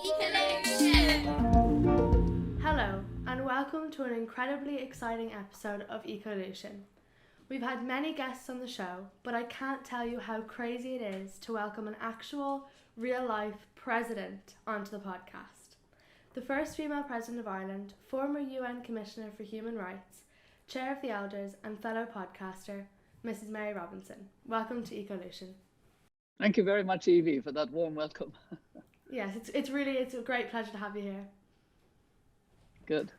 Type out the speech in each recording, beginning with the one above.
Ecolution! Hello, and welcome to an incredibly exciting episode of Ecolution. We've had many guests on the show, but I can't tell you how crazy it is to welcome an actual, real-life president onto the podcast. The first female president of Ireland, former UN Commissioner for Human Rights, Chair of the Elders and fellow podcaster, Mrs. Mary Robinson. Welcome to Ecolution. Thank you very much, Evie, for that warm welcome. Yes, it's a great pleasure to have you here. Good.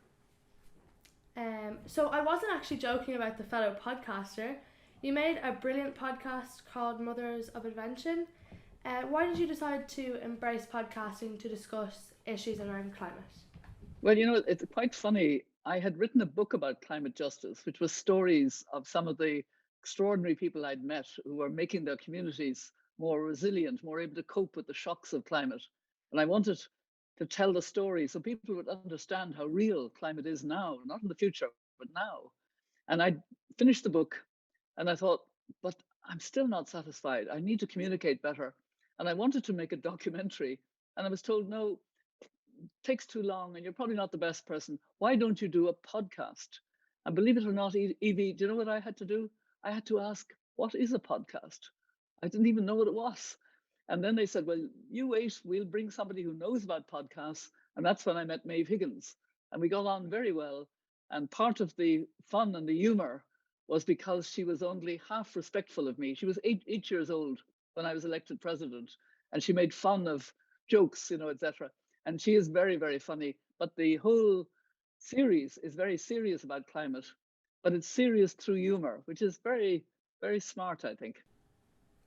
So I wasn't actually joking about the fellow podcaster. You made a brilliant podcast called Mothers of Invention. Why did you decide to embrace podcasting to discuss issues around climate? Well, you know, it's quite funny. I had written a book about climate justice, which was stories of some of the extraordinary people I'd met who were making their communities more resilient, more able to cope with the shocks of climate. And I wanted to tell the story so people would understand how real climate is now, not in the future, but now. And I finished the book and I thought, but I'm still not satisfied. I need to communicate better. And I wanted to make a documentary. And I was told, no, it takes too long and you're probably not the best person. Why don't you do a podcast? And believe it or not, Evie, do you know what I had to do? I had to ask, what is a podcast? I didn't even know what it was. And then they said, well, you wait, we'll bring somebody who knows about podcasts. And that's when I met Maeve Higgins. And we got on very well. And part of the fun and the humor was because she was only half respectful of me. She was eight years old when I was elected president. And she made fun of jokes, you know, etc. And she is very, very funny. But the whole series is very serious about climate. But it's serious through humor, which is very, very smart, I think.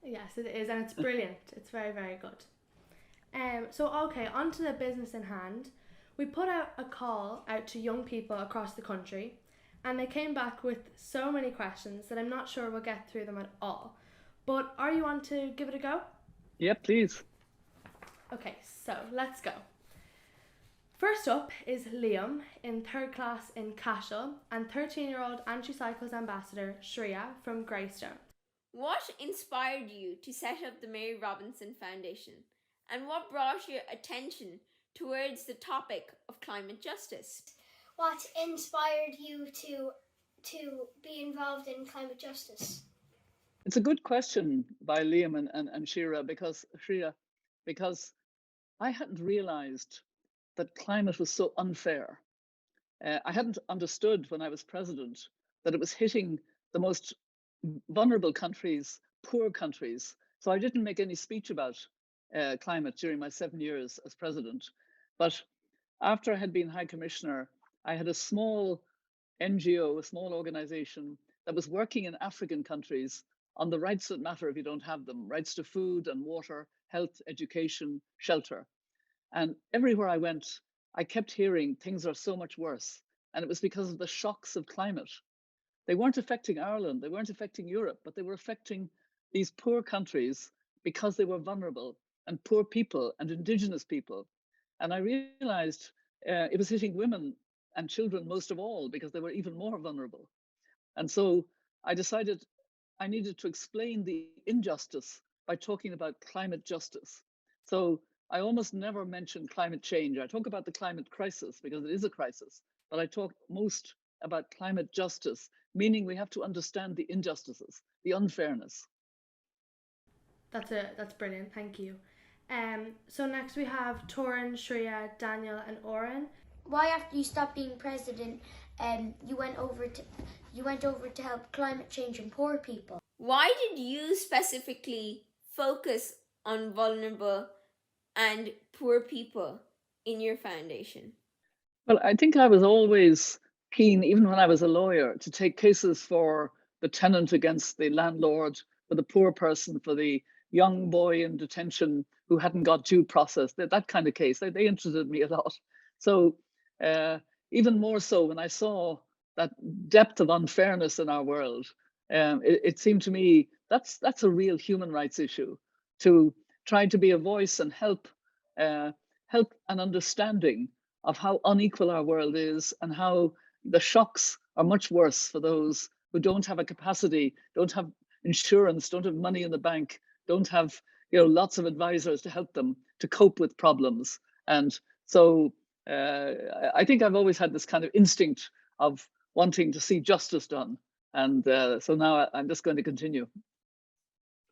Yes, it is, and it's brilliant. It's very, very good. So, okay, on to the business in hand. We put out a call out to young people across the country, and they came back with so many questions that I'm not sure we'll get through them at all. But are you on to give it a go? Yeah, please. Okay, so let's go. First up is Liam in third class in Cashel and 13-year-old Anti-Cycles ambassador Shreya from Greystone. What inspired you to set up the Mary Robinson Foundation? And what brought your attention towards the topic of climate justice? What inspired you to be involved in climate justice? It's a good question by Liam and Shreya because I hadn't realized that climate was so unfair. I hadn't understood when I was president that it was hitting the most vulnerable countries, poor countries. So I didn't make any speech about climate during my 7 years as president. But after I had been High Commissioner, I had a small NGO, a small organization that was working in African countries on the rights that matter if you don't have them, rights to food and water, health, education, shelter. And everywhere I went, I kept hearing things are so much worse. And it was because of the shocks of climate. They weren't affecting Ireland, they weren't affecting Europe, but they were affecting these poor countries because they were vulnerable, and poor people and Indigenous people. And I realized it was hitting women and children most of all because they were even more vulnerable. And so I decided I needed to explain the injustice by talking about climate justice. So I almost never mention climate change. I talk about the climate crisis because it is a crisis, but I talk most about climate justice, meaning we have to understand the injustices, the unfairness. That's brilliant, thank you. So next we have Torin, Shreya, Daniel and Oren. Why, after you stopped being president, you went over to help climate change and poor people? Why did you specifically focus on vulnerable and poor people in your foundation? Well, I think I was always keen, even when I was a lawyer, to take cases for the tenant against the landlord, for the poor person, for the young boy in detention who hadn't got due process, that kind of case. They interested me a lot. So even more so when I saw that depth of unfairness in our world, it seemed to me that's a real human rights issue, to try to be a voice and help an understanding of how unequal our world is and how the shocks are much worse for those who don't have a capacity, don't have insurance, don't have money in the bank, don't have lots of advisors to help them to cope with problems. And so I think I've always had this kind of instinct of wanting to see justice done. And so now I'm just going to continue.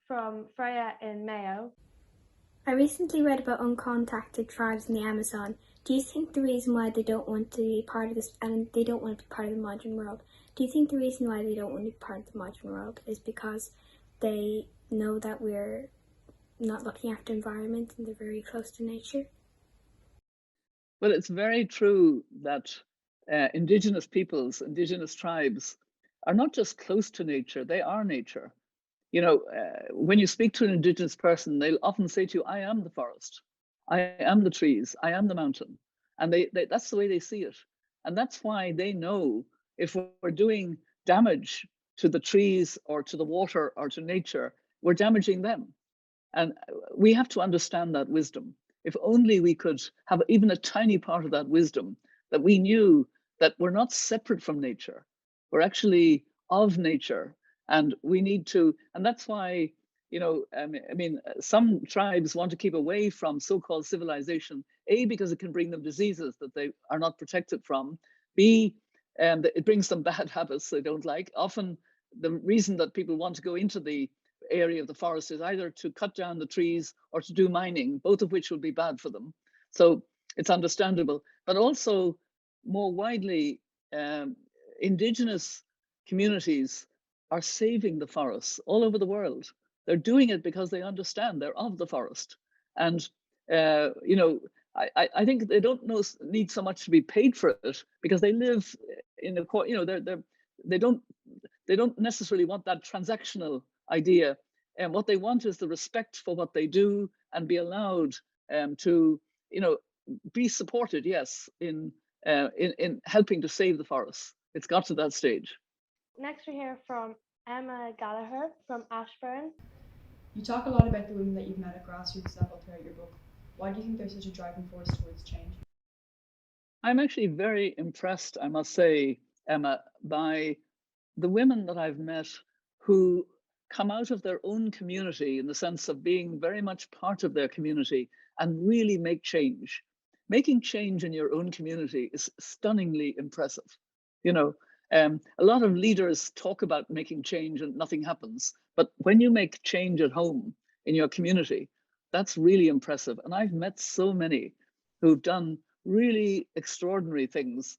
From Freya in Mayo. I recently read about uncontacted tribes in the Amazon. Do you think the reason why they don't want to be part of this, and they don't want to be part of the modern world, do you think the reason why they don't want to be part of the modern world is because they know that we're not looking after environment and they're very close to nature? Well, it's very true that Indigenous peoples, Indigenous tribes are not just close to nature, they are nature. You know, when you speak to an Indigenous person, they'll often say to you, I am the forest, I am the trees, I am the mountain. And that's the way they see it. And that's why they know if we're doing damage to the trees or to the water or to nature, we're damaging them. And we have to understand that wisdom. If only we could have even a tiny part of that wisdom, that we knew that we're not separate from nature, we're actually of nature. And we need to, and that's why, you know, I mean, some tribes want to keep away from so-called civilization, A, because it can bring them diseases that they are not protected from, B, it brings them bad habits they don't like. Often the reason that people want to go into the area of the forest is either to cut down the trees or to do mining, both of which will be bad for them. So it's understandable. But also more widely, Indigenous communities are saving the forests all over the world. They're doing it because they understand they're of the forest. And, you know, I think they don't need so much to be paid for it because they live in the, you know, they don't necessarily want that transactional idea. And what they want is the respect for what they do and be allowed to, you know, be supported, yes, in helping to save the forests. It's got to that stage. Next, we hear from Emma Gallagher from Ashburn. You talk a lot about the women that you've met at grassroots level throughout your book. Why do you think they're such a driving force towards change? I'm actually very impressed, I must say, Emma, by the women that I've met who come out of their own community in the sense of being very much part of their community and really make change. Making change in your own community is stunningly impressive. You know, a lot of leaders talk about making change and nothing happens. But when you make change at home in your community, that's really impressive. And I've met so many who've done really extraordinary things,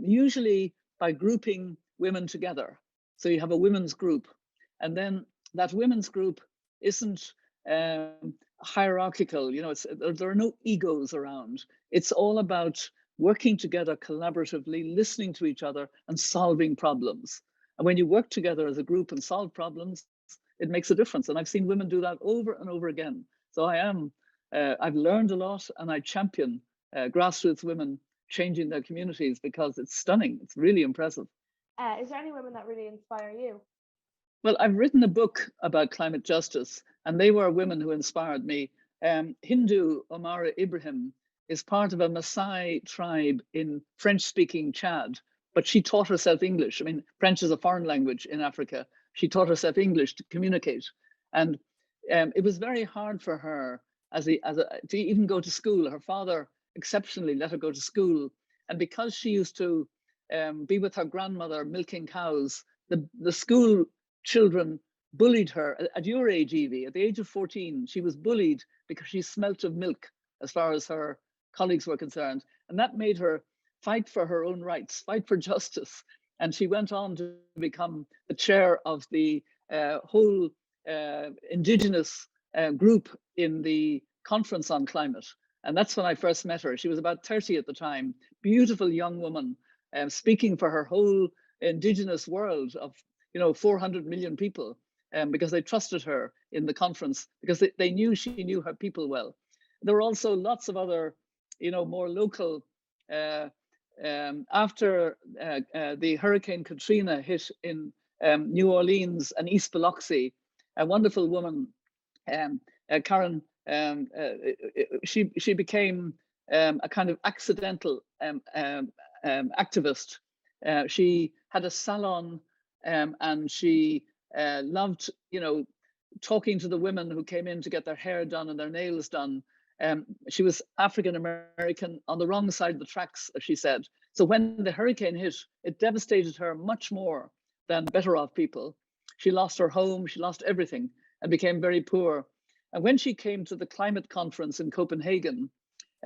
usually by grouping women together. So you have a women's group, and then that women's group isn't hierarchical. You know, there are no egos around. It's all about working together collaboratively, listening to each other and solving problems. And when you work together as a group and solve problems, it makes a difference. And I've seen women do that over and over again. So I've learned a lot, and I champion grassroots women changing their communities because it's stunning. It's really impressive. Is there any women that really inspire you? Well, I've written a book about climate justice, and they were women who inspired me. Hindu Omara Ibrahim is part of a Maasai tribe in French-speaking Chad, but she taught herself English. I mean, French is a foreign language in Africa. She taught herself English to communicate. And it was very hard for her to even go to school. Her father exceptionally let her go to school. And because she used to be with her grandmother milking cows, the school children bullied her. At your age, Evie, at the age of 14, she was bullied because she smelt of milk as far as her colleagues were concerned. And that made her fight for her own rights, fight for justice. And she went on to become the chair of the whole Indigenous group in the Conference on Climate. And that's when I first met her. She was about 30 at the time, beautiful young woman, speaking for her whole Indigenous world of 400 million people, because they trusted her in the conference because they knew she knew her people well. There were also lots of other, more local. After the Hurricane Katrina hit in New Orleans and East Biloxi, a wonderful woman, Karen, she became a kind of accidental activist. She had a salon, and she loved, talking to the women who came in to get their hair done and their nails done. She was African American on the wrong side of the tracks, as she said. So when the hurricane hit, it devastated her much more than better off people. She lost her home, she lost everything, and became very poor. And when she came to the climate conference in Copenhagen,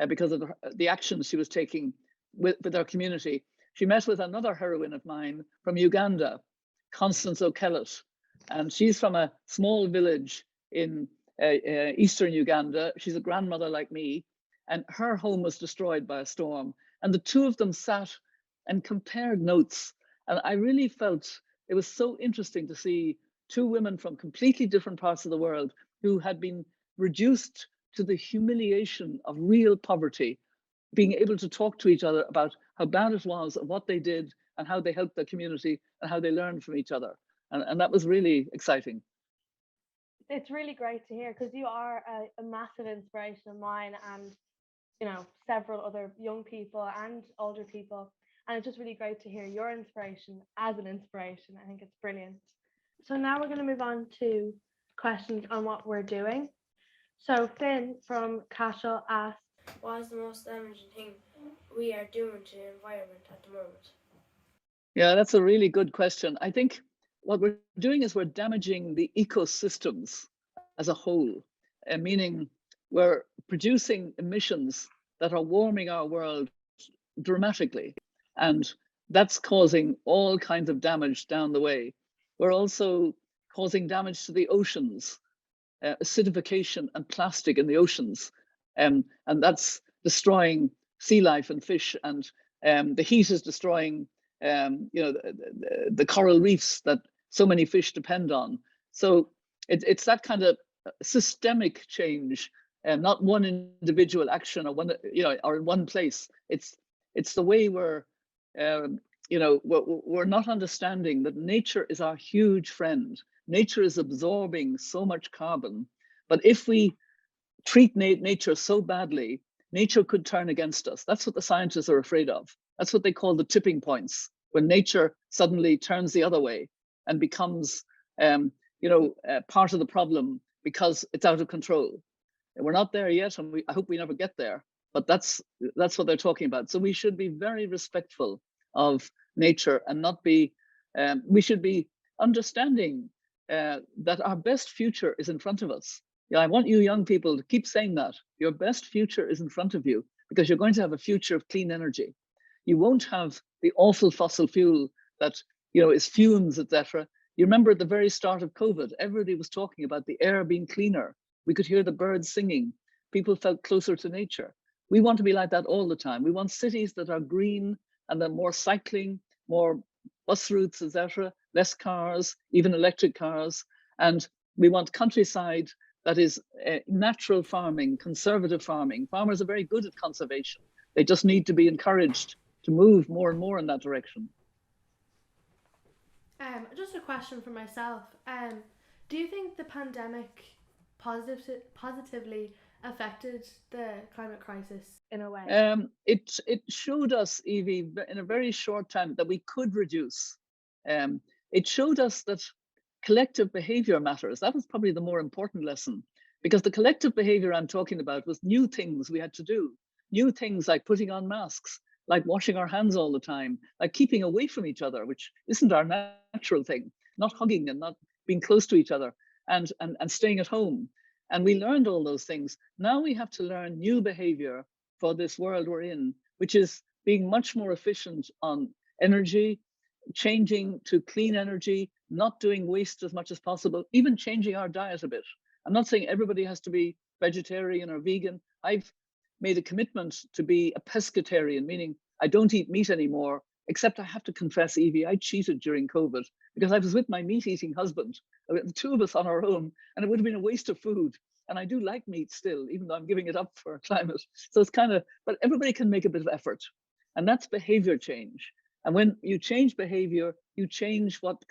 because of the actions she was taking with her community, she met with another heroine of mine from Uganda, Constance O'Kellet. And she's from a small village in eastern Uganda. She's a grandmother like me, and her home was destroyed by a storm. And the two of them sat and compared notes. And I really felt it was so interesting to see two women from completely different parts of the world who had been reduced to the humiliation of real poverty, being able to talk to each other about how bad it was, and what they did, and how they helped their community, and how they learned from each other. And that was really exciting. It's really great to hear, because you are a massive inspiration of mine, and you know, several other young people and older people. And it's just really great to hear your inspiration as an inspiration. I think it's brilliant. So now we're going to move on to questions on what we're doing. So Finn from Cashel asked, what is the most damaging thing we are doing to the environment at the moment? Yeah, that's a really good question. I think what we're doing is we're damaging the ecosystems as a whole, meaning we're producing emissions that are warming our world dramatically. And that's causing all kinds of damage down the way. We're also causing damage to the oceans, acidification and plastic in the oceans. And that's destroying sea life and fish. And the heat is destroying the coral reefs that so many fish depend on. So it's that kind of systemic change, and not one individual action or one, or in one place. It's the way we're not understanding that nature is our huge friend. Nature is absorbing so much carbon, but if we treat nature so badly, nature could turn against us. That's what the scientists are afraid of. That's what they call the tipping points, when nature suddenly turns the other way and becomes, part of the problem because it's out of control. And we're not there yet, and I hope we never get there. But that's what they're talking about. So we should be very respectful of nature and not be. We should be understanding that our best future is in front of us. Yeah, I want you young people to keep saying that. Your best future is in front of you, because you're going to have a future of clean energy. You won't have the awful fossil fuel that is fumes, etc. You remember at the very start of COVID, everybody was talking about the air being cleaner. We could hear the birds singing. People felt closer to nature. We want to be like that all the time. We want cities that are green, and then more cycling, more bus routes, etc., less cars, even electric cars. And we want countryside that is natural farming, conservative farming. Farmers are very good at conservation. They just need to be encouraged to move more and more in that direction. Just a question for myself. Do you think the pandemic positively affected the climate crisis in a way? It showed us, Evie, in a very short time that we could reduce. It showed us that collective behavior matters. That was probably the more important lesson, because the collective behavior I'm talking about was new things we had to do. New things like putting on masks, like washing our hands all the time, like keeping away from each other, which isn't our natural thing, not hugging and not being close to each other, and staying at home. And we learned all those things. Now we have to learn new behavior for this world we're in, which is being much more efficient on energy, changing to clean energy, not doing waste as much as possible, even changing our diet a bit. I'm not saying everybody has to be vegetarian or vegan. I've made a commitment to be a pescatarian, meaning I don't eat meat anymore, except I have to confess, Evie, I cheated during COVID because I was with my meat-eating husband, the two of us on our own, and it would have been a waste of food. And I do like meat still, even though I'm giving it up for climate. So it's kind of, but everybody can make a bit of effort. And that's behavior change. And when you change behavior, you change what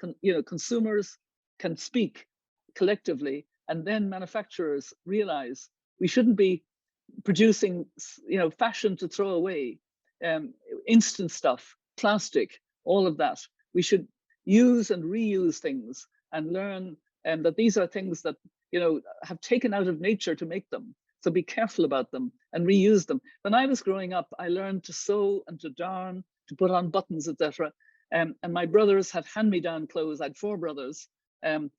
consumers can speak collectively, and then manufacturers realize we shouldn't be producing fashion to throw away, instant stuff, plastic, all of that. We should use and reuse things and learn that these are things that have taken out of nature to make them. So be careful about them and reuse them. When I was growing up, I learned to sew and to darn, to put on buttons, etc. And my brothers had hand-me-down clothes. I had 4 brothers. And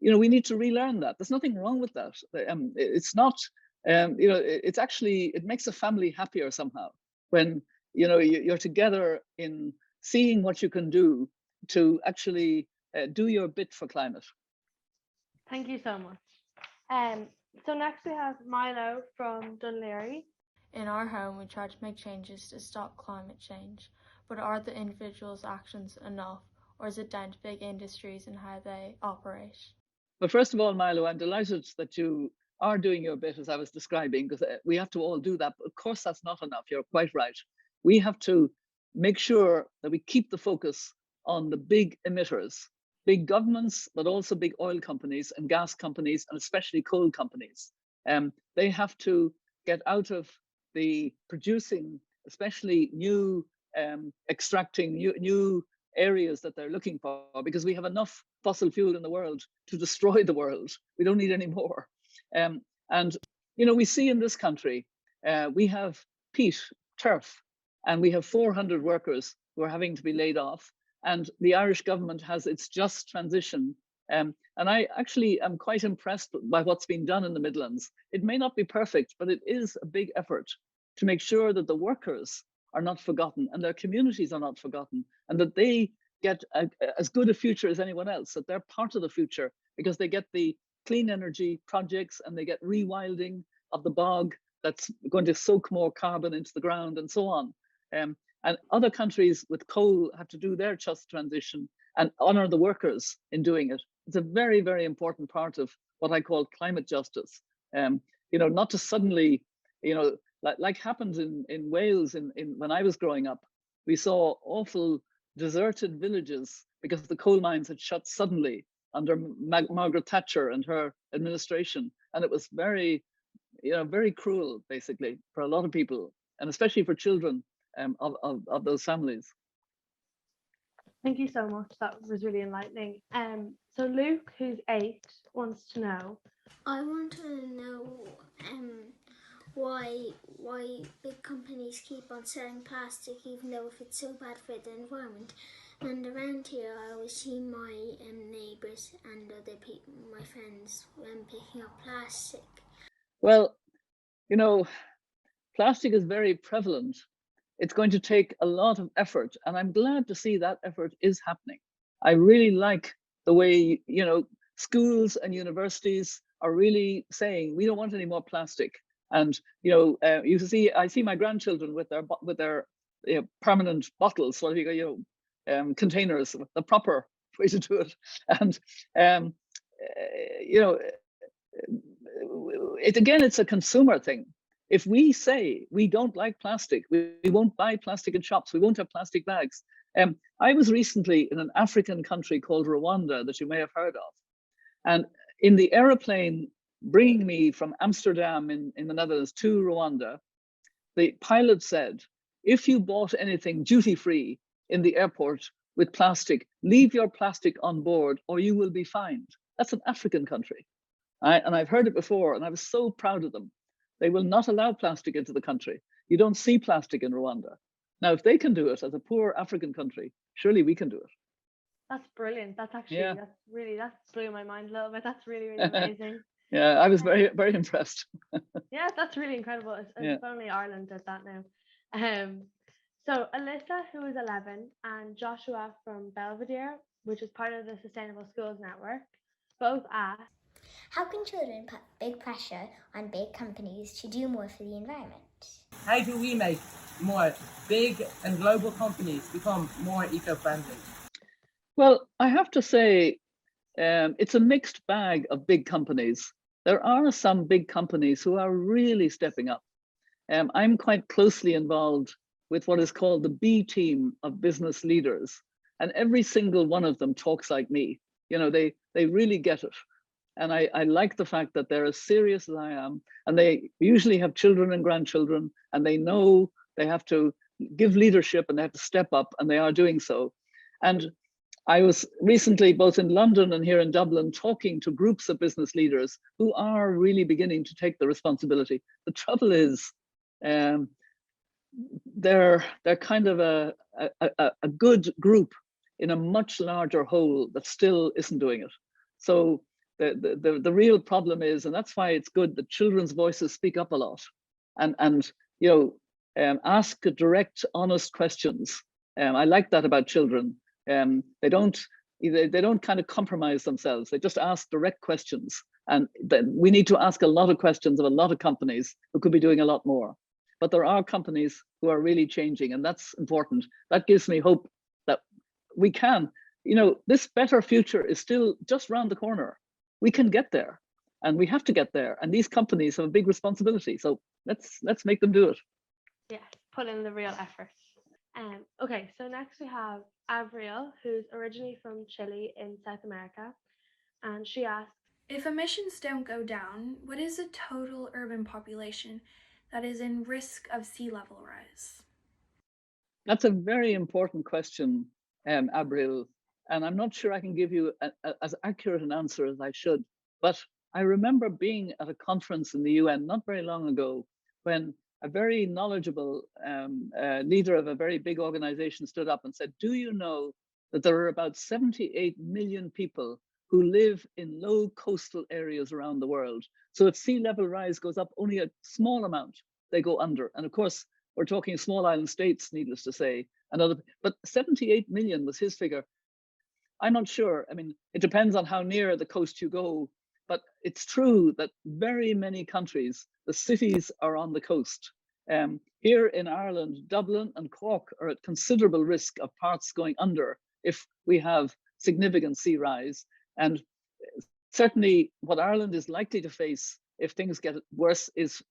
we need to relearn that. There's nothing wrong with that. It's not, it's actually, it makes a family happier somehow when, you're together in seeing what you can do to actually do your bit for climate. Thank you so much. So next we have Milo from Dunleary. In our home, we try to make changes to stop climate change, but are the individual's actions enough, or is it down to big industries and how they operate? But first of all, Milo, I'm delighted that you are doing your bit, as I was describing, because we have to all do that. But of course, that's not enough. You're quite right. We have to make sure that we keep the focus on the big emitters, big governments, but also big oil companies and gas companies, and especially coal companies. They have to get out of the producing, especially new extracting new areas that they're looking for, because we have enough fossil fuel in the world to destroy the world. We don't need any more. And we see in this country, we have peat, turf, and we have 400 workers who are having to be laid off. And the Irish government has its just transition. And I actually am quite impressed by what's been done in the Midlands. It may not be perfect, but it is a big effort to make sure that the workers are not forgotten and their communities are not forgotten, and that they get as good a future as anyone else, that they're part of the future because they get the clean energy projects and they get rewilding of the bog that's going to soak more carbon into the ground and so on. And other countries with coal have to do their just transition and honor the workers in doing it. It's a very, very important part of what I call climate justice. Not to suddenly, like happened in Wales when I was growing up, we saw awful deserted villages because the coal mines had shut suddenly under Margaret Thatcher and her administration. And it was very, very cruel, basically, for a lot of people, and especially for children of those families. Thank you so much. That was really enlightening. So Luke, who's 8, wants to know. I want to know why big companies keep on selling plastic even though if it's so bad for the environment. And around here, I always see my neighbours and other people, my friends, picking up plastic. Well, plastic is very prevalent. It's going to take a lot of effort, and I'm glad to see that effort is happening. I really like the way, schools and universities are really saying, we don't want any more plastic. And, I see my grandchildren with their permanent bottles, so containers, the proper way to do it. And, it's a consumer thing. If we say we don't like plastic, we won't buy plastic in shops, we won't have plastic bags. I was recently in an African country called Rwanda that you may have heard of. And in the aeroplane bringing me from Amsterdam in the Netherlands to Rwanda, the pilot said, if you bought anything duty-free in the airport with plastic, leave your plastic on board or you will be fined. That's an African country. And I've heard it before, and I was so proud of them. They will not allow plastic into the country. You don't see plastic in Rwanda. Now, if they can do it as a poor African country, surely we can do it. That's brilliant. That's actually, that blew my mind a little bit. That's really, really amazing. Yeah, I was very, very impressed. Yeah, that's really incredible. If only Ireland did that now. So Alyssa, who is 11, and Joshua from Belvedere, which is part of the Sustainable Schools Network, both asked, how can children put big pressure on big companies to do more for the environment? How do we make more big and global companies become more eco-friendly? Well, I have to say, it's a mixed bag of big companies. There are some big companies who are really stepping up. I'm quite closely involved with what is called the B team of business leaders. And every single one of them talks like me. They really get it. And I like the fact that they're as serious as I am, and they usually have children and grandchildren, and they know they have to give leadership and they have to step up, and they are doing so. And I was recently both in London and here in Dublin talking to groups of business leaders who are really beginning to take the responsibility. The trouble is, they're kind of a good group in a much larger whole that still isn't doing it. So the real problem is, and that's why it's good that children's voices speak up a lot, and ask direct, honest questions. I like that about children. They don't kind of compromise themselves. They just ask direct questions, and we need to ask a lot of questions of a lot of companies who could be doing a lot more. But there are companies who are really changing, and that's important. That gives me hope that we can. This better future is still just around the corner. We can get there, and we have to get there. And these companies have a big responsibility. So let's make them do it. Yeah, put in the real effort. Okay, so next we have Avril, who's originally from Chile in South America, and she asks, if emissions don't go down, what is the total urban population that is in risk of sea level rise? That's a very important question, Avril, and I'm not sure I can give you as accurate an answer as I should. But I remember being at a conference in the UN not very long ago when a very knowledgeable leader of a very big organization stood up and said, do you know that there are about 78 million people who live in low coastal areas around the world? So if sea level rise goes up only a small amount, they go under. And of course, we're talking small island states, needless to say, but 78 million was his figure. I'm not sure. I mean, it depends on how near the coast you go, but it's true that very many countries, the cities are on the coast. Here in Ireland, Dublin and Cork are at considerable risk of parts going under if we have significant sea rise. And certainly what Ireland is likely to face if things get worse is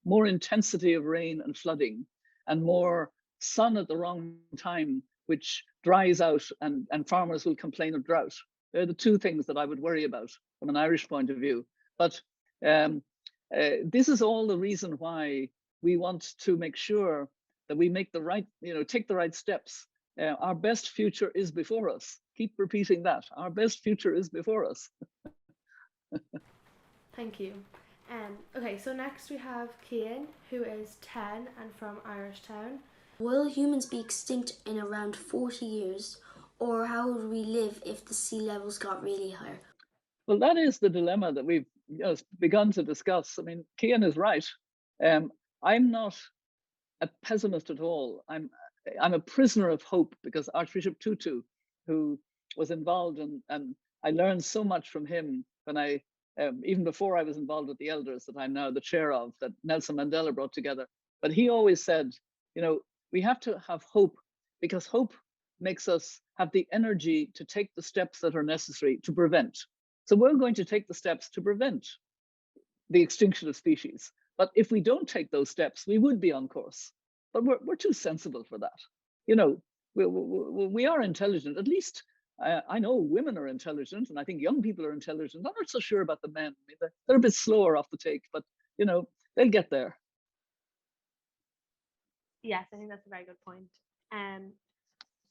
more intensity of rain and flooding, and more sun at the wrong time, which dries out and farmers will complain of drought. They're the two things that I would worry about from an Irish point of view. But this is all the reason why we want to make sure that we make the right, take the right steps. Our best future is before us. Keep repeating that. Our best future is before us. Thank you. Okay, so next we have Cian, who is 10 and from Irishtown. Will humans be extinct in around 40 years? Or how would we live if the sea levels got really high? Well, that is the dilemma that we've begun to discuss. I mean, Cian is right. I'm not a pessimist at all. I'm a prisoner of hope, because Archbishop Tutu, who was involved and I learned so much from him when I, even before I was involved with the elders that I'm now the chair of, that Nelson Mandela brought together. But he always said, we have to have hope, because hope makes us have the energy to take the steps that are necessary to prevent. So we're going to take the steps to prevent the extinction of species. But if we don't take those steps, we would be on course. But we're too sensible for that. We are intelligent. At least I know women are intelligent, and I think young people are intelligent. I'm not so sure about the men. I mean, they're a bit slower off the take, but they'll get there. Yes, I think that's a very good point.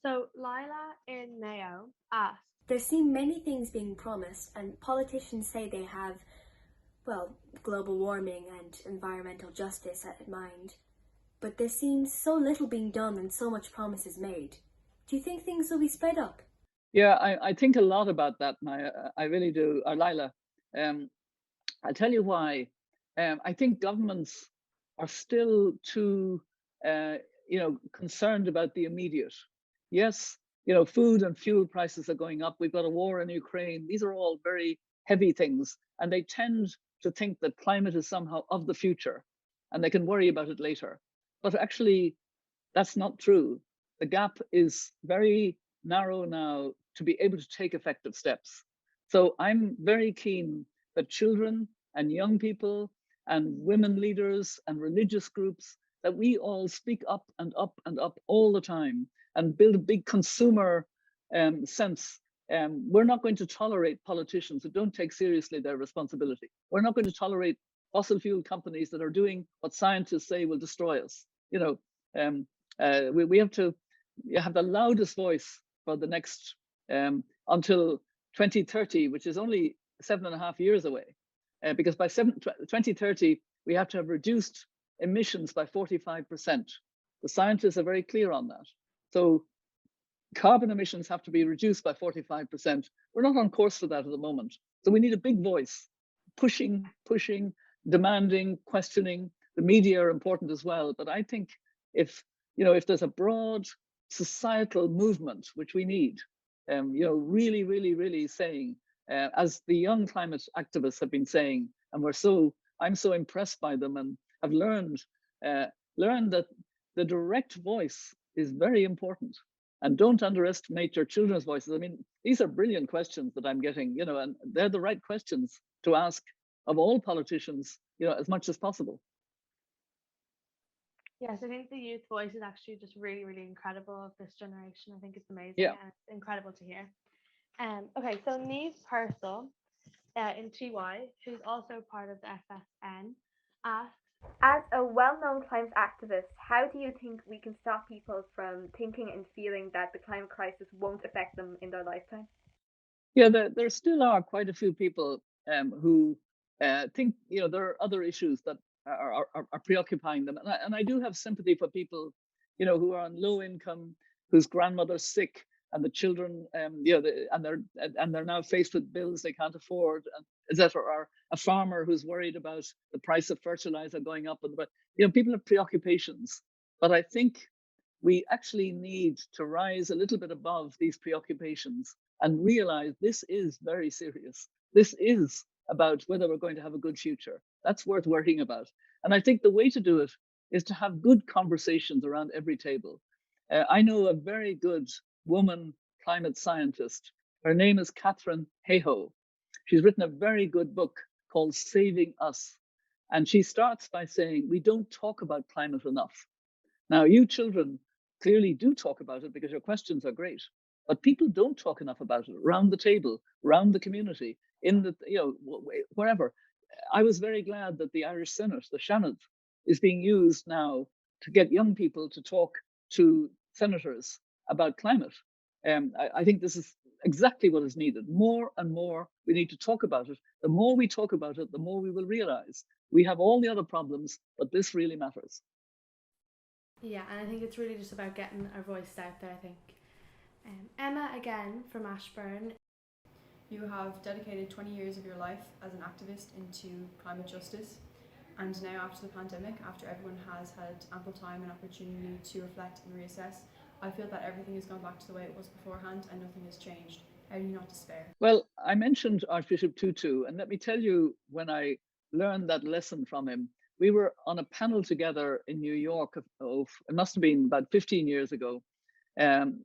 So Lila in Mayo asked, there seem many things being promised, and politicians say they have, global warming and environmental justice at mind. But there seems so little being done and so much promises made. Do you think things will be sped up? Yeah, I think a lot about that, Maya. I really do. Or Lila, I'll tell you why. I think governments are still too, concerned about the immediate. Yes, food and fuel prices are going up. We've got a war in Ukraine. These are all very heavy things, and they tend to think that climate is somehow of the future, and they can worry about it later. But actually, that's not true. The gap is very narrow now to be able to take effective steps. So I'm very keen that children and young people and women leaders and religious groups, that we all speak up and up and up all the time and build a big consumer sense. We're not going to tolerate politicians who don't take seriously their responsibility. We're not going to tolerate fossil fuel companies that are doing what scientists say will destroy us. We have to have the loudest voice for the next until 2030, which is only 7.5 years away. Because by 2030, we have to have reduced emissions by 45%. The scientists are very clear on that. So carbon emissions have to be reduced by 45%. We're not on course for that at the moment. So we need a big voice, pushing, demanding, questioning. The media are important as well. But I think if there's a broad societal movement, which we need, really saying, as the young climate activists have been saying, and I'm so impressed by them, and have learned that the direct voice is very important. And don't underestimate your children's voices. I mean, these are brilliant questions that I'm getting, and they're the right questions to ask of all politicians, as much as possible. Yes, I think the youth voice is actually just really, really incredible of this generation. I think it's amazing, Yeah. and it's incredible to hear. Okay, so Neve Purcell in TY, who's also part of the FSN, asks, as a well-known climate activist, how do you think we can stop people from thinking and feeling that the climate crisis won't affect them in their lifetime? Yeah, there still are quite a few people who think there are other issues that are preoccupying them, and I do have sympathy for people who are on low income, whose grandmother's sick, and the children and they're now faced with bills they can't afford, etc. Or a farmer who's worried about the price of fertilizer going up, and people have preoccupations. But I think we actually need to rise a little bit above these preoccupations and realize this is very serious. This is about whether we're going to have a good future. That's worth worrying about. And I think the way to do it is to have good conversations around every table. I know a very good woman climate scientist. Her name is Catherine Hayhoe. She's written a very good book called Saving Us. And she starts by saying, we don't talk about climate enough. Now, you children clearly do talk about it because your questions are great, but people don't talk enough about it around the table, around the community, in the, wherever. I was very glad that the Irish Senate, the Seanad, is being used now to get young people to talk to senators about climate. I think this is exactly what is needed. More and more, we need to talk about it. The more we talk about it, the more we will realize we have all the other problems, but this really matters. Yeah, and I think it's really just about getting our voice out there, I think. Emma, again, from Ashburn. You have dedicated 20 years of your life as an activist into climate justice, and now after the pandemic, after everyone has had ample time and opportunity to reflect and reassess, I feel that everything has gone back to the way it was beforehand and nothing has changed. How do you not despair? Well, I mentioned Archbishop Tutu, and let me tell you, when I learned that lesson from him, we were on a panel together in New York, it must have been about 15 years ago,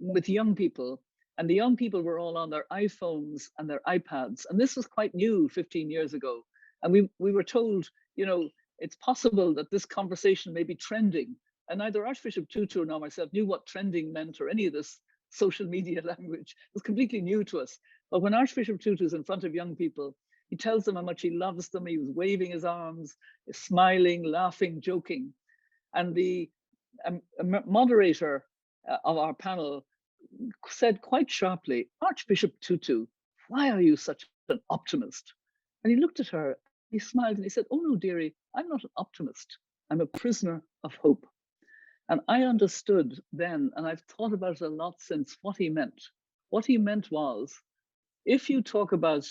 with young people. And the young people were all on their iPhones and their iPads. And this was quite new 15 years ago. And we were told, it's possible that this conversation may be trending. And neither Archbishop Tutu nor myself knew what trending meant or any of this social media language. It was completely new to us. But when Archbishop Tutu is in front of young people, he tells them how much he loves them. He was waving his arms, smiling, laughing, joking. And the moderator of our panel said quite sharply, Archbishop Tutu, why are you such an optimist? And he looked at her, he smiled, and he said, oh no, dearie, I'm not an optimist. I'm a prisoner of hope. And I understood then, and I've thought about it a lot since, what he meant. What he meant was, if you talk about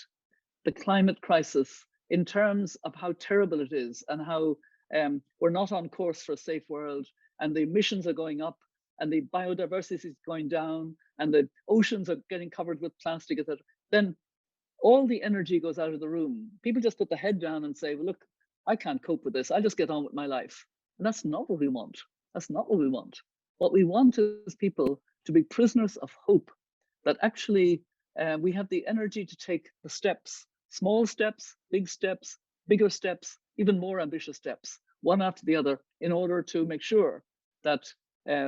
the climate crisis in terms of how terrible it is and how we're not on course for a safe world, and the emissions are going up, and the biodiversity is going down, and the oceans are getting covered with plastic, etc., then all the energy goes out of the room. People just put the head down and say, well, look, I can't cope with this. I'll just get on with my life. And that's not what we want. That's not what we want. What we want is people to be prisoners of hope, that actually we have the energy to take the steps, small steps, bigger steps, even more ambitious steps, one after the other, in order to make sure that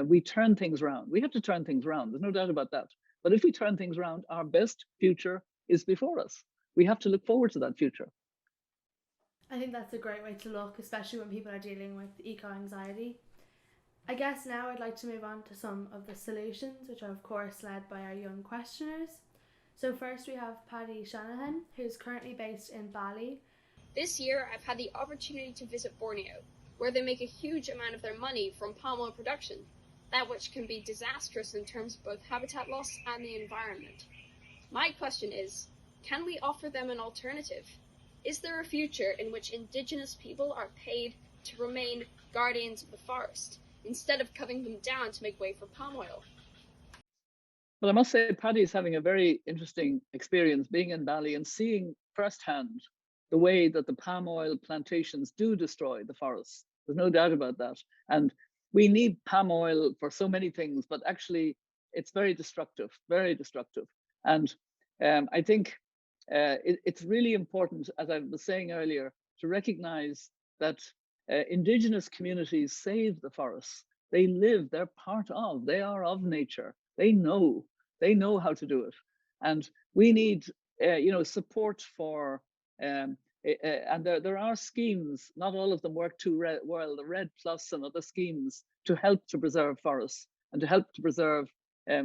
we turn things around. We have to turn things around. There's no doubt about that. But if we turn things around, our best future is before us. We have to look forward to that future. I think that's a great way to look, especially when people are dealing with eco-anxiety. I guess now I'd like to move on to some of the solutions, which are of course led by our young questioners. So first we have Paddy Shanahan, who's currently based in Bali. This year I've had the opportunity to visit Borneo, where they make a huge amount of their money from palm oil production, that which can be disastrous in terms of both habitat loss and the environment. My question is, can we offer them an alternative? Is there a future in which Indigenous people are paid to remain guardians of the forest, instead of cutting them down to make way for palm oil? Well, I must say Paddy is having a very interesting experience being in Bali and seeing firsthand the way that the palm oil plantations do destroy the forests. There's no doubt about that. And we need palm oil for so many things, but actually it's very destructive, very destructive. And I think it's really important, as I was saying earlier, to recognize that Indigenous communities save the forests. They live, they're part of, they are of nature. They know how to do it. And we need, support for, and there are schemes, not all of them work too well, the REDD+ and other schemes to help to preserve forests and to help to preserve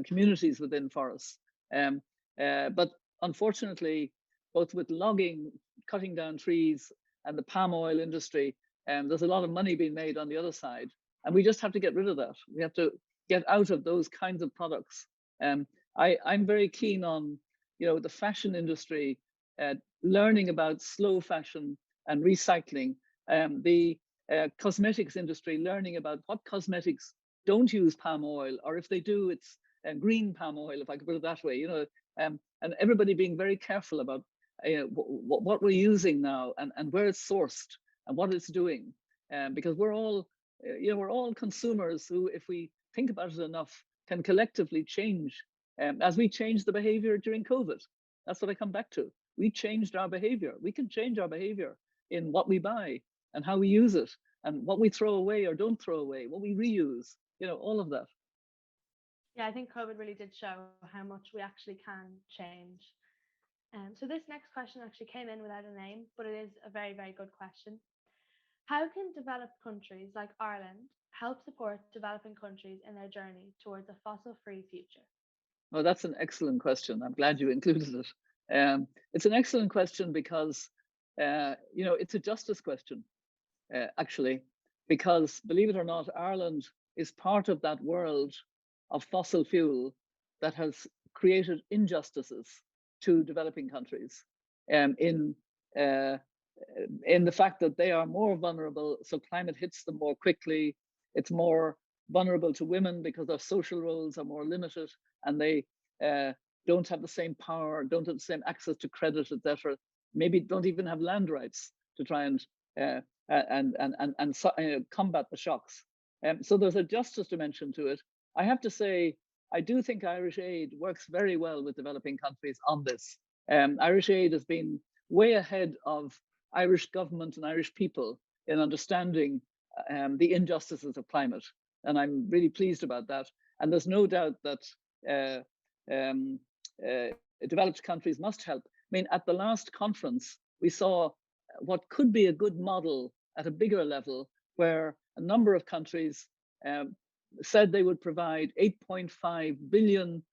communities within forests. But unfortunately, both with logging, cutting down trees, and the palm oil industry, there's a lot of money being made on the other side. And we just have to get rid of that. We have to get out of those kinds of products. I'm very keen on, the fashion industry, learning about slow fashion and recycling. The cosmetics industry, learning about what cosmetics don't use palm oil, or if they do, it's green palm oil, if I could put it that way. And everybody being very careful about what we're using now and where it's sourced and what it's doing, because we're all consumers who, if we think about it enough, can collectively change, as we changed the behavior during COVID. That's what I come back to. We changed our behavior. We can change our behavior in what we buy and how we use it and what we throw away or don't throw away, what we reuse, all of that. Yeah, I think COVID really did show how much we actually can change. So this next question actually came in without a name, but it is a very, very good question. How can developed countries like Ireland help support developing countries in their journey towards a fossil-free future? Well, that's an excellent question. I'm glad you included it. It's an excellent question because, it's a justice question, actually, because believe it or not, Ireland is part of that world of fossil fuel that has created injustices to developing countries, in the fact that they are more vulnerable, so climate hits them more quickly. It's more vulnerable to women because their social roles are more limited, and they don't have the same power, don't have the same access to credit, etc. Maybe don't even have land rights to try and combat the shocks. So there's a justice dimension to it. I have to say, I do think Irish Aid works very well with developing countries on this. Irish Aid has been way ahead of Irish government and Irish people in understanding the injustices of climate. And I'm really pleased about that. And there's no doubt that developed countries must help. I mean, at the last conference, we saw what could be a good model at a bigger level, where a number of countries said they would provide $8.5 billion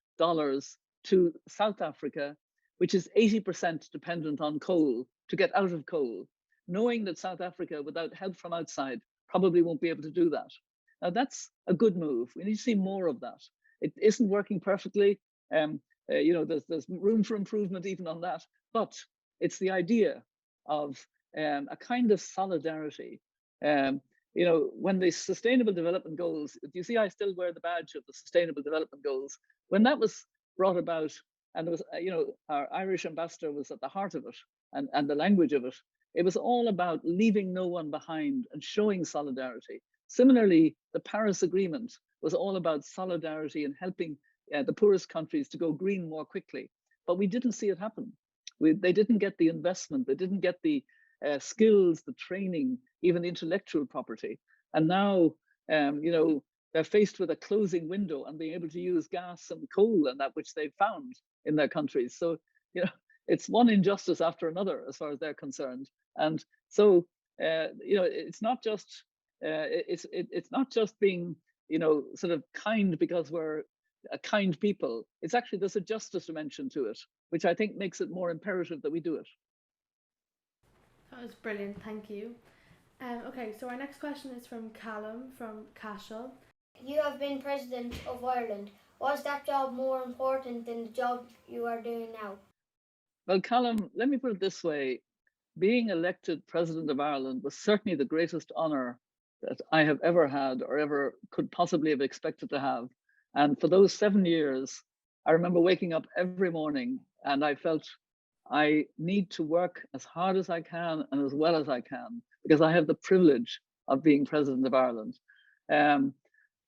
to South Africa, which is 80% dependent on coal, to get out of coal, knowing that South Africa, without help from outside, probably won't be able to do that. Now, that's a good move. We need to see more of that. It isn't working perfectly. There's room for improvement even on that, but it's the idea of a kind of solidarity. When the Sustainable Development Goals, you see, I still wear the badge of the Sustainable Development Goals. When that was brought about, and there was, our Irish ambassador was at the heart of it, and the language of it, it was all about leaving no one behind and showing solidarity. Similarly, the Paris Agreement was all about solidarity and helping the poorest countries to go green more quickly. But we didn't see it happen. They didn't get the investment, they didn't get the skills, the training, even the intellectual property. And now, they're faced with a closing window and being able to use gas and coal and that which they've found in their countries. So, it's one injustice after another as far as they're concerned. And so, it's not just it's not just being, sort of kind because we're kind people. It's actually, there's a justice dimension to it, which I think makes it more imperative that we do it. That was brilliant, thank you. Okay, so our next question is from Callum from Cashel. You have been President of Ireland. Was that job more important than the job you are doing now? Well, Callum, let me put it this way. Being elected President of Ireland was certainly the greatest honour that I have ever had or ever could possibly have expected to have. And for those 7 years, I remember waking up every morning and I felt I need to work as hard as I can and as well as I can, because I have the privilege of being President of Ireland.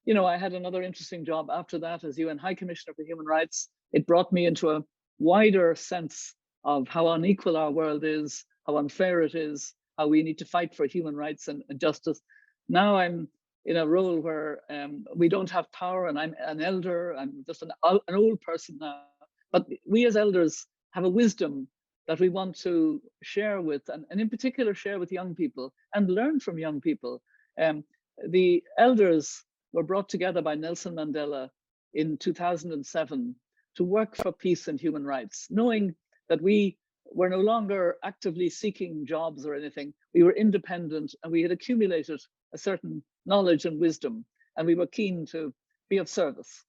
You know, I had another interesting job after that as UN High Commissioner for Human Rights. It brought me into a wider sense of how unequal our world is, how unfair it is, how we need to fight for human rights and justice. Now I'm in a role where we don't have power, and I'm an elder. I'm just an old person now. But we as elders have a wisdom that we want to share with, and in particular share with young people and learn from young people. The elders were brought together by Nelson Mandela in 2007 to work for peace and human rights, knowing that we were no longer actively seeking jobs or anything. We were independent and we had accumulated a certain knowledge and wisdom, and we were keen to be of service.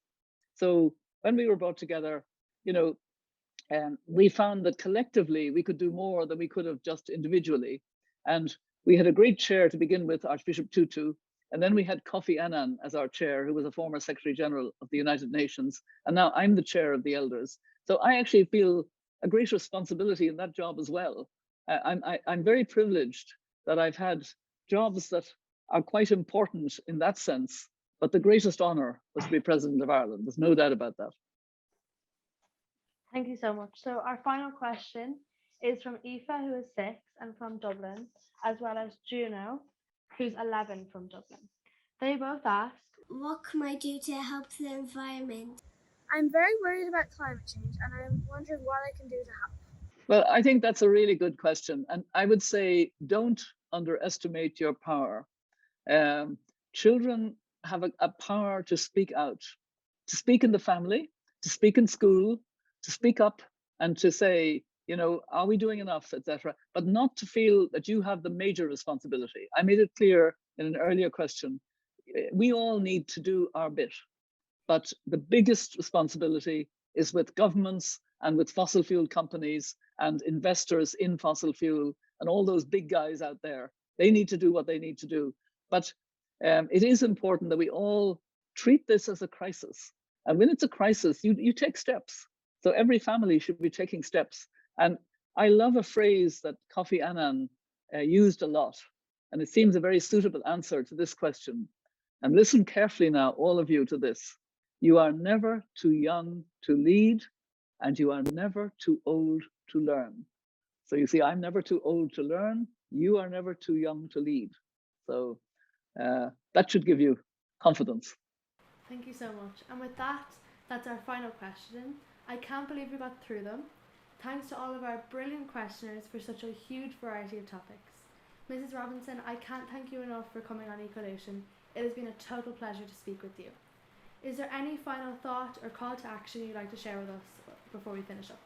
So when we were brought together, you know, we found that collectively we could do more than we could have just individually. And we had a great chair to begin with, Archbishop Tutu, and then we had Kofi Annan as our chair, who was a former Secretary General of the United Nations. And now I'm the chair of the elders. So I actually feel a great responsibility in that job as well. I'm very privileged that I've had jobs that are quite important in that sense, but the greatest honour was to be President of Ireland. There's no doubt about that. Thank you so much. So our final question is from Aoife, who is 6 and from Dublin, as well as Juno, who's 11 from Dublin. They both ask, what can I do to help the environment? I'm very worried about climate change and I'm wondering what I can do to help. Well, I think that's a really good question. And I would say, don't underestimate your power. Children have a power to speak out, to speak in the family, to speak in school, to speak up and to say, you know, are we doing enough, etc., but not to feel that you have the major responsibility. I made it clear in an earlier question, we all need to do our bit, but the biggest responsibility is with governments and with fossil fuel companies and investors in fossil fuel and all those big guys out there. They need to do what they need to do. But it is important that we all treat this as a crisis. And when it's a crisis, you take steps. So every family should be taking steps. And I love a phrase that Kofi Annan used a lot, and it seems a very suitable answer to this question. And listen carefully now, all of you, to this. You are never too young to lead, and you are never too old to learn. So you see, I'm never too old to learn. You are never too young to lead. So that should give you confidence. Thank you so much. And with that, that's our final question. I can't believe we got through them. Thanks to all of our brilliant questioners for such a huge variety of topics. Mrs. Robinson, I can't thank you enough for coming on Ecolution. It has been a total pleasure to speak with you. Is there any final thought or call to action you'd like to share with us before we finish up?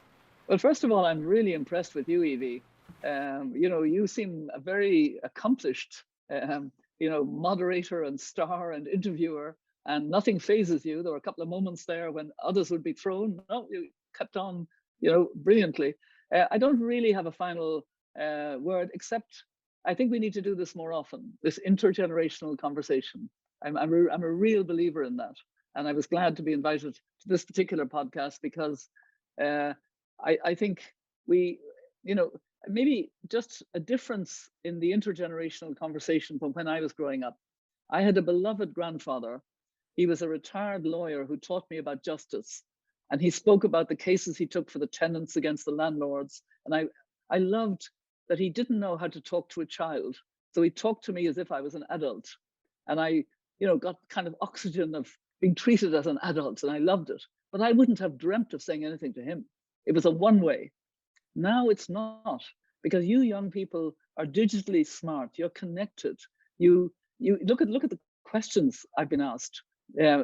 Well, first of all, I'm really impressed with you, Evie. You know, you seem a very accomplished, you know, moderator and star and interviewer, and nothing phases you. There were a couple of moments there when others would be thrown. No, you kept on, you know, brilliantly. I don't really have a final word, except I think we need to do this more often, this intergenerational conversation. I'm a real believer in that. And I was glad to be invited to this particular podcast because I think we, you know, maybe just a difference in the intergenerational conversation from when I was growing up. I had a beloved grandfather. He was a retired lawyer who taught me about justice. And he spoke about the cases he took for the tenants against the landlords. And I loved that he didn't know how to talk to a child. So he talked to me as if I was an adult. And I, you know, got kind of oxygen of being treated as an adult, and I loved it. But I wouldn't have dreamt of saying anything to him. It was a one-way. Now it's not, because you young people are digitally smart. You're connected. You look at the questions I've been asked.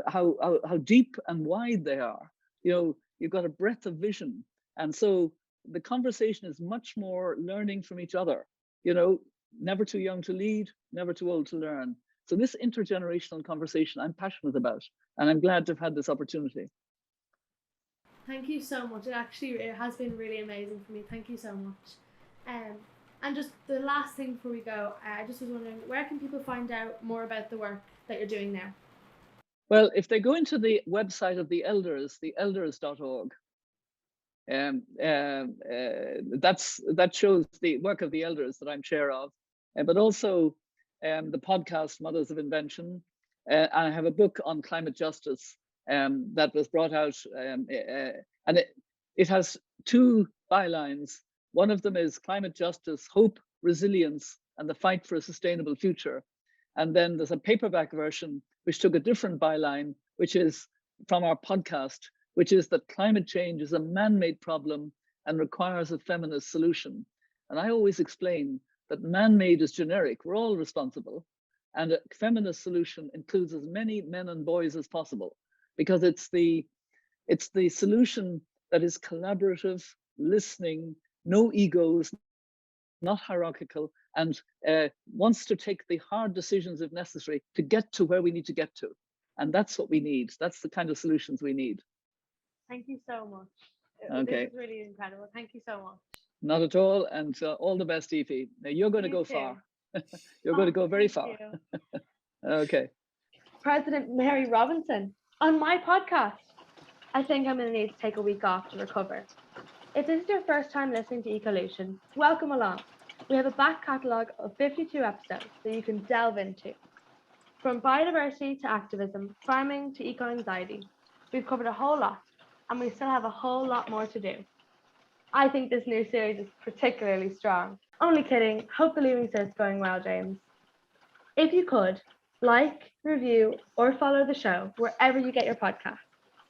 how deep and wide they are. You know, you've got a breadth of vision. And so the conversation is much more learning from each other. You know, never too young to lead, never too old to learn. So this intergenerational conversation I'm passionate about, and I'm glad to have had this opportunity. Thank you so much. It has been really amazing for me. Thank you so much. And just the last thing before we go, I just was wondering, where can people find out more about the work that you're doing now? Well, if they go into the website of the elders, theelders.org, that shows the work of the elders that I'm chair of, but also the podcast Mothers of Invention. I have a book on climate justice that was brought out, and it has 2 bylines. One of them is climate justice, hope, resilience, and the fight for a sustainable future. And then there's a paperback version which took a different byline, which is from our podcast, which is that climate change is a man-made problem and requires a feminist solution. And I always explain that man-made is generic, we're all responsible, and a feminist solution includes as many men and boys as possible, because it's the solution that is collaborative, listening, no egos, not hierarchical, and wants to take the hard decisions if necessary to get to where we need to get to. And that's what we need. That's the kind of solutions we need. Thank you so much. Okay. This is really incredible. Thank you so much. Not at all. And all the best, Aoife. Now you're going to go far. You're going to go very far. Okay. President Mary Robinson, on my podcast. I think I'm going to need to take a week off to recover. If this is your first time listening to Ecolution, welcome along. We have a back catalogue of 52 episodes that you can delve into. From biodiversity to activism, farming to eco-anxiety, we've covered a whole lot, and we still have a whole lot more to do. I think this new series is particularly strong. Only kidding. Hope the Leaving Cert's going well, James. If you could, like, review, or follow the show wherever you get your podcasts.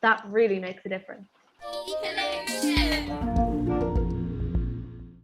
That really makes a difference. Ecolution.